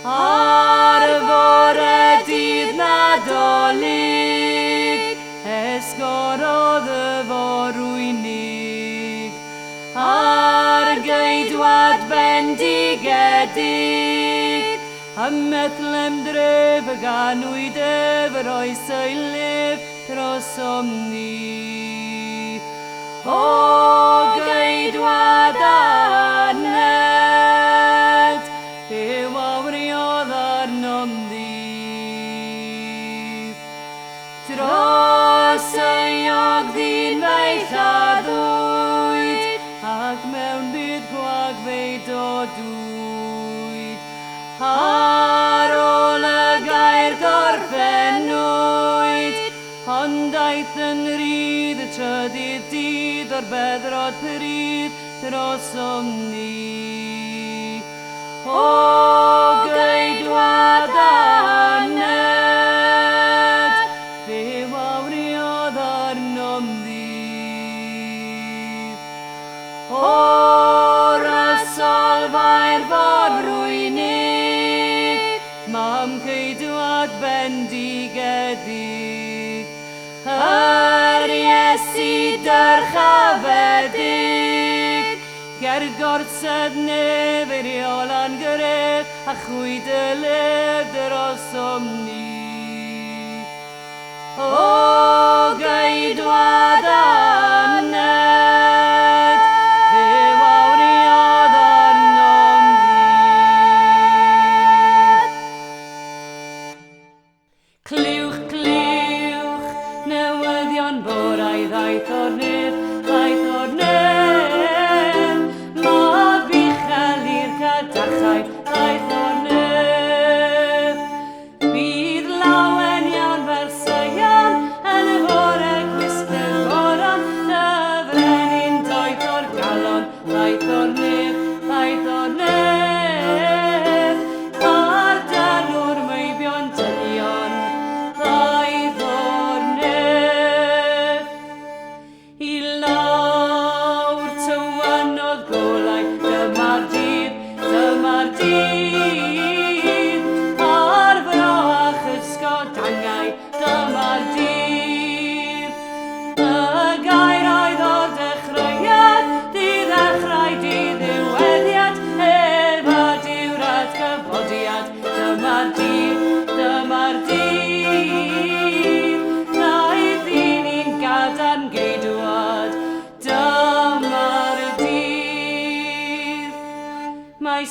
Ar fore dydd Nadolig, esgorodd y forwynig, ar geidwad bendigedig, am methlem dref y ganwyd efo'r oes ei lif dros omni. O geidwad aned, yw awriodd arnom ddi. Dros ei ogddyn fe'i lladdwyd, ac mewn bydd gwag fe'i dodwyd. Ar ôl y gair gorffennwyd, ond aeth yn rydd y trydydd dydd o'r beddrod pryd dros omni. O geidwad aned, fe wawriodd arnom ddi. O'r asolfa'r forwynig, mam ceidwad bendigedig, yr Iesu dyrchafedig, ger gorsedd nefyriol a'n gyredd, a chwyd y led dros omni. O geidwad aned, fe wawriodd arnom ddi. Cliwch, cliwch, newyddion borau ddaeth o'r nef, ddaeth o'r nef. Modd bichel i'r cadachau, ddaeth o'r nef. Bydd lawen iawn fel Sion, yn y bore gwisgo'r goron, dyfrenyn doeth o'r galon, ddaeth o'r nef, ddaeth o'r nef. Ar dynwr meibion dynion, ddaeth o'r nef. I lawr tywynodd golau, dyma'r dydd, dyma'r dydd. Ar froach ysgodangau, dyma'r dydd. Y gair oedd o'r dechreuad, diddechrau diddiweddiad, efo diwrnod cyfodiad, dyma'r dydd, dyma'r dydd. Daeth ni'n gadarn geidwad, dyma'r dydd. Mae